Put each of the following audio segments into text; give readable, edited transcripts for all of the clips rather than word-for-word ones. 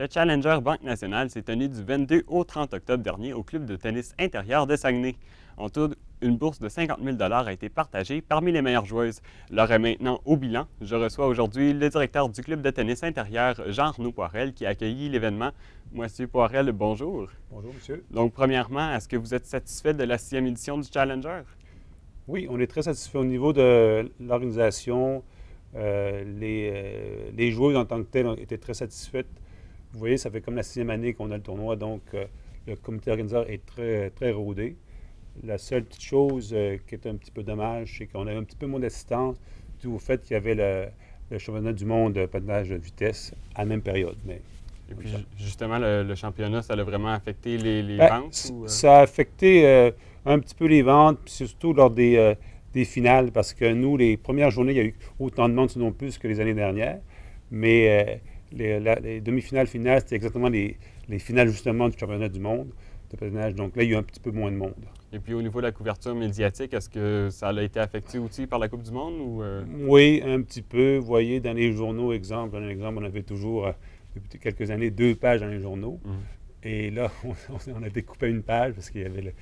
Le Challenger Banque Nationale s'est tenu du 22 au 30 octobre dernier au club de tennis intérieur de Saguenay. En tout, une bourse de 50 000 a été partagée parmi les meilleures joueuses. L'heure est maintenant au bilan. Je reçois aujourd'hui le directeur du club de tennis intérieur, Jean-Arnaud Poirel, qui a accueilli l'événement. Monsieur Poirel, bonjour. Bonjour, monsieur. Donc, premièrement, est-ce que vous êtes satisfait de la 6e édition du Challenger? Oui, on est très satisfait au niveau de l'organisation. Les joueuses en tant que telles ont été très satisfaites. Vous voyez, ça fait comme la 6e année qu'on a le tournoi, donc le comité organisateur est très rodé. La seule petite chose qui est un petit peu dommage, c'est qu'on a un petit peu moins d'assistance dû au fait qu'il y avait le championnat du monde de patinage de vitesse à la même période. Mais, Et puis, justement, le championnat, ça a vraiment affecté les ben, ventes? Ça a affecté un petit peu les ventes, puis surtout lors des finales, parce que nous, les premières journées, il y a eu autant de monde, sinon plus que les années dernières. Mais les demi-finales, finales, c'était exactement les finales justement du championnat du monde de patinage. Donc là, il y a eu un petit peu moins de monde. Et puis au niveau de la couverture médiatique, est-ce que ça a été affecté aussi par la Coupe du Monde? Oui, un petit peu. Vous voyez, dans les journaux, exemple, on avait toujours, depuis quelques années, 2 pages dans les journaux. Et là, on a découpé une page parce qu'il y avait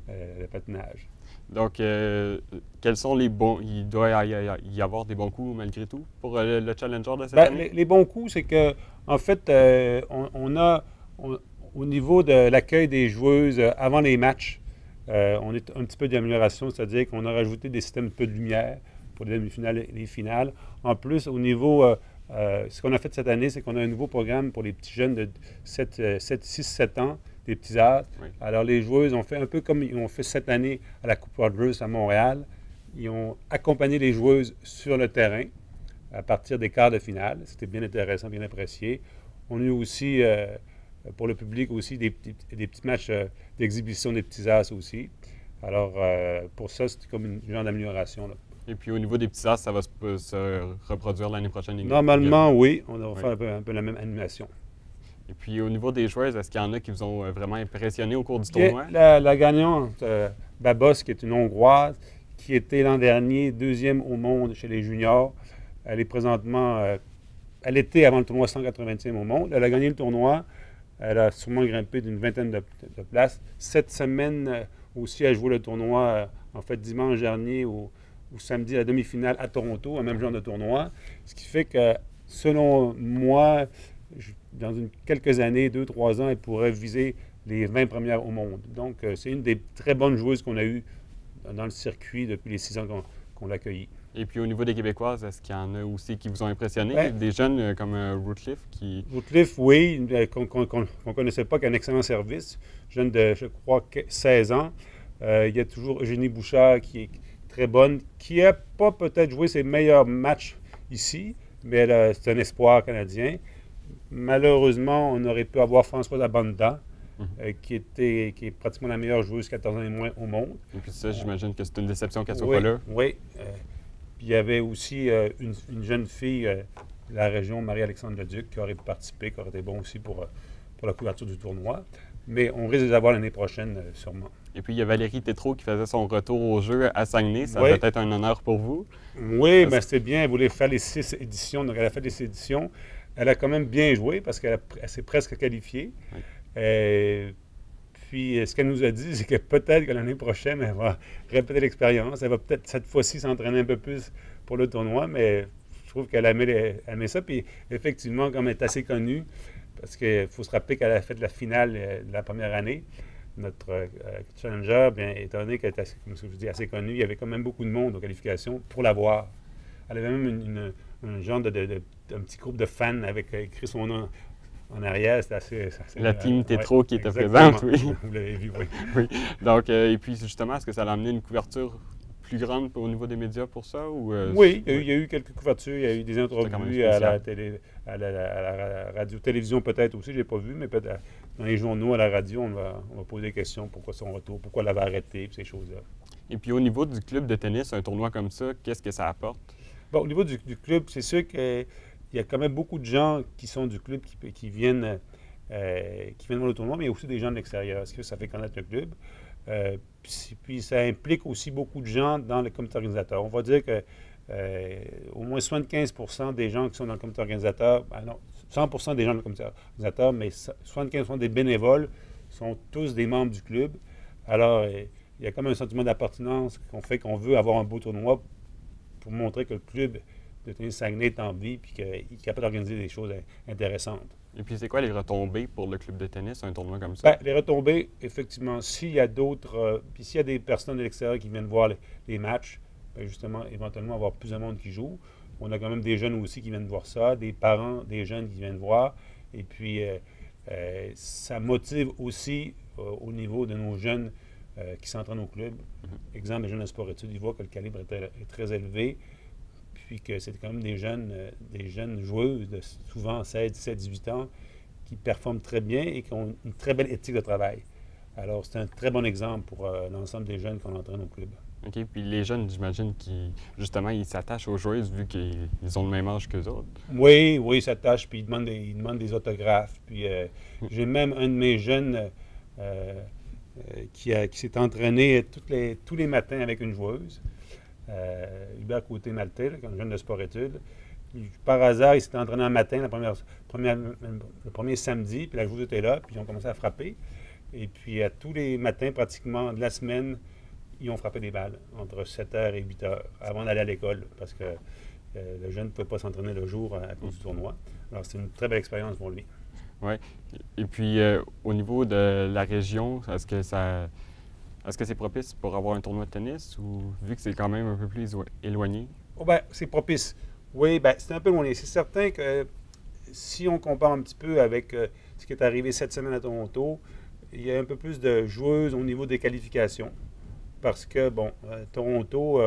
le patinage. Donc, quels sont les bons... Il doit y avoir des bons coups malgré tout pour le Challenger de cette année? Les bons coups, c'est que, en fait, au niveau de l'accueil des joueuses avant les matchs, on est un petit peu d'amélioration, c'est-à-dire qu'on a rajouté des systèmes de lumière pour les demi-finales et les finales. En plus, au niveau, ce qu'on a fait cette année, c'est qu'on a un nouveau programme pour les petits jeunes de 6-7 ans, des petits arts. Oui. Alors, les joueuses ont fait un peu comme ils ont fait cette année à la Coupe Rogers à Montréal. Ils ont accompagné les joueuses sur le terrain à partir des quarts de finale. C'était bien intéressant, bien apprécié. On a eu aussi, pour le public aussi, des petits matchs d'exhibition des petits as aussi. Alors, pour ça, c'était comme une genre d'amélioration. Et puis au niveau des petits as, ça va se reproduire l'année prochaine également? Normalement, oui. On va faire un peu la même animation. Et puis au niveau des joueuses, est-ce qu'il y en a qui vous ont vraiment impressionné au cours du tournoi? La gagnante, Babos, qui est une Hongroise, qui était l'an dernier 2e au monde chez les juniors. Elle est présentement, elle était avant le tournoi 180e au monde. Elle a gagné le tournoi. Elle a sûrement grimpé d'une vingtaine de places. Cette semaine aussi, elle joué le tournoi, en fait, dimanche dernier ou samedi, la demi-finale à Toronto, un même genre de tournoi. Ce qui fait que, selon moi, dans quelques années, 2-3 ans, elle pourrait viser les 20 premières au monde. Donc, c'est une des très bonnes joueuses qu'on a eues dans le circuit depuis les 6 ans qu'on l'a accueillie. Et puis au niveau des Québécoises, est-ce qu'il y en a aussi qui vous ont impressionné? Ouais. Des jeunes comme Rootcliffe qui... Rootcliffe, oui, qu'on ne connaissait pas, qui a un excellent service. Jeune de, je crois, 16 ans. Il y a toujours Eugénie Bouchard qui est très bonne, qui n'a pas peut-être joué ses meilleurs matchs ici, mais c'est un espoir canadien. Malheureusement, on aurait pu avoir Françoise Abanda, qui est pratiquement la meilleure joueuse 14 ans et moins au monde. Et puis ça, j'imagine que c'est une déception qu'elle soit Oui, pas là. oui. Puis il y avait aussi une jeune fille de la région, Marie-Alexandre Leduc, qui aurait participé, qui aurait été bon aussi pour la couverture du tournoi. Mais on risque de l'avoir l'année prochaine, sûrement. Et puis il y a Valérie Tétrault qui faisait son retour au jeu à Saguenay. Ça Oui. va être un honneur pour vous. Oui, mais c'est bien. Elle voulait faire les 6 éditions. Donc, elle a fait les 6 éditions. Elle a quand même bien joué parce qu'elle s'est presque qualifiée. Oui. Puis, ce qu'elle nous a dit, c'est que peut-être que l'année prochaine, elle va répéter l'expérience. Elle va peut-être cette fois-ci s'entraîner un peu plus pour le tournoi, mais je trouve qu'elle aimait ça. Puis, effectivement, comme elle est assez connue, parce qu'il faut se rappeler qu'elle a fait la finale de la première année, notre challenger, bien, étant donné qu'elle est assez, comme je vous dis, assez connue, il y avait quand même beaucoup de monde aux qualifications pour la voir. Elle avait même un genre un petit groupe de fans avec écrit son nom en arrière. C'était assez la team Tétrault qui était exactement. présente, oui. Vous l'avez vu, oui. Oui. Donc, et puis justement, est-ce que ça a amené une couverture plus grande au niveau des médias pour ça? Oui, il y a eu quelques couvertures, il y a eu des entrevues à la radio-télévision peut-être aussi, je n'ai pas vu, mais peut-être dans les journaux, à la radio, on va poser des questions, pourquoi son retour, pourquoi elle avait arrêté, ces choses-là. Et puis au niveau du club de tennis, un tournoi comme ça, qu'est-ce que ça apporte? Bon, au niveau du club, c'est sûr qu'il y a quand même beaucoup de gens qui sont du club qui viennent voir le tournoi, mais il y a aussi des gens de l'extérieur, ce que ça fait connaître le club. Puis ça implique aussi beaucoup de gens dans le comité organisateur. On va dire que au moins 75% des gens qui sont dans le comité organisateur, ben non, 100% des gens de organisateurs, mais 75% des bénévoles sont tous des membres du club. Alors, il y a comme un sentiment d'appartenance qu'on fait qu'on veut avoir un beau tournoi pour montrer que le club de tennis Saguenay est en vie et qu'il est capable d'organiser des choses intéressantes. Et puis, c'est quoi les retombées pour le club de tennis, un tournoi comme ça? Bien, les retombées, effectivement, s'il y a d'autres, puis s'il y a des personnes de l'extérieur qui viennent voir les matchs, bien justement, éventuellement, avoir plus de monde qui joue. On a quand même des jeunes aussi qui viennent voir ça, des parents des jeunes qui viennent voir. Et puis, ça motive aussi au niveau de nos jeunes qui s'entraînent au club. Exemple, les jeunes de sport-études, ils voient que le calibre est très élevé, puis que c'est quand même des jeunes joueuses de souvent 16, 17, 18 ans qui performent très bien et qui ont une très belle éthique de travail. Alors, c'est un très bon exemple pour l'ensemble des jeunes qu'on entraîne au club. OK. Puis les jeunes, j'imagine qu'ils, justement, ils s'attachent aux joueuses vu qu'ils ont le même âge qu'eux autres. Oui, ils s'attachent, puis ils demandent des autographes. Puis j'ai même un de mes jeunes qui s'est entraîné tous les matins avec une joueuse. Hubert Côté-Maltais, un jeune de sport-études. Par hasard, il s'était entraîné un matin, le premier samedi, puis la joueuse était là, puis ils ont commencé à frapper. Et puis, à tous les matins, pratiquement, de la semaine, ils ont frappé des balles entre 7h et 8h avant d'aller à l'école, parce que le jeune ne pouvait pas s'entraîner le jour à cause du tournoi. Alors, c'est une très belle expérience pour lui. Oui. Et puis, au niveau de la région, est-ce que c'est propice pour avoir un tournoi de tennis ou vu que c'est quand même un peu plus éloigné? Oh ben, c'est propice. Oui, ben, c'est un peu loin. C'est certain que si on compare un petit peu avec ce qui est arrivé cette semaine à Toronto, il y a un peu plus de joueuses au niveau des qualifications. Parce que, bon, Toronto,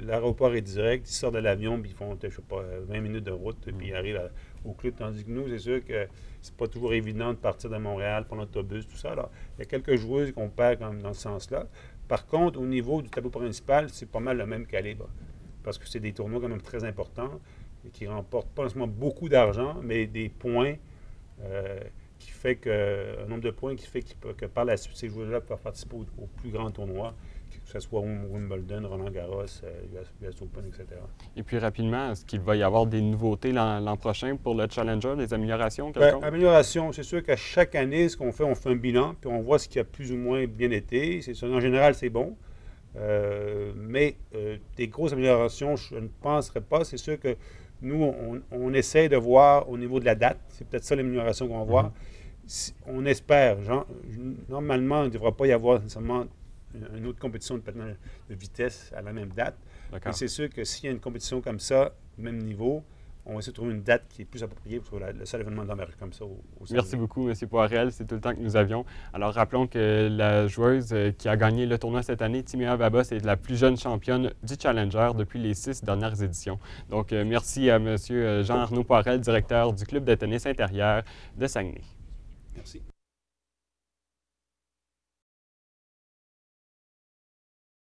l'aéroport est direct, ils sortent de l'avion, puis ils font, je sais pas, 20 minutes de route, puis ils arrivent au club. Tandis que nous, c'est sûr que c'est pas toujours évident de partir de Montréal, prendre l'autobus, tout ça. Alors, il y a quelques joueuses qu'on perd quand même dans ce sens-là. Par contre, au niveau du tableau principal, c'est pas mal le même calibre. Parce que c'est des tournois quand même très importants et qui remportent pas nécessairement beaucoup d'argent, mais des points qui fait que, un nombre de points qui fait que par la suite, ces joueurs-là peuvent participer au plus grand tournoi, que ce soit Wimbledon, Roland-Garros, US Open, etc. Et puis rapidement, est-ce qu'il va y avoir des nouveautés l'an prochain pour le Challenger, des améliorations quelconques? Bien, amélioration, c'est sûr qu'à chaque année, ce qu'on fait, on fait un bilan, puis on voit ce qui a plus ou moins bien été. En général, c'est bon. Mais des grosses améliorations, je ne penserais pas. C'est sûr que nous, on essaie de voir au niveau de la date. C'est peut-être ça l'amélioration qu'on va voir. On espère. Normalement, il ne devra pas y avoir nécessairement une autre compétition de vitesse à la même date. Mais c'est sûr que s'il y a une compétition comme ça, même niveau, on va essayer de trouver une date qui est plus appropriée pour le seul événement d'Amérique comme ça. Merci beaucoup, M. Poirel. C'est tout le temps que nous avions. Alors, rappelons que la joueuse qui a gagné le tournoi cette année, Timea Babos, est la plus jeune championne du Challenger depuis les 6 dernières éditions. Donc, merci à M. Jean-Arnaud Poirel, directeur du Club de tennis intérieur de Saguenay. Merci.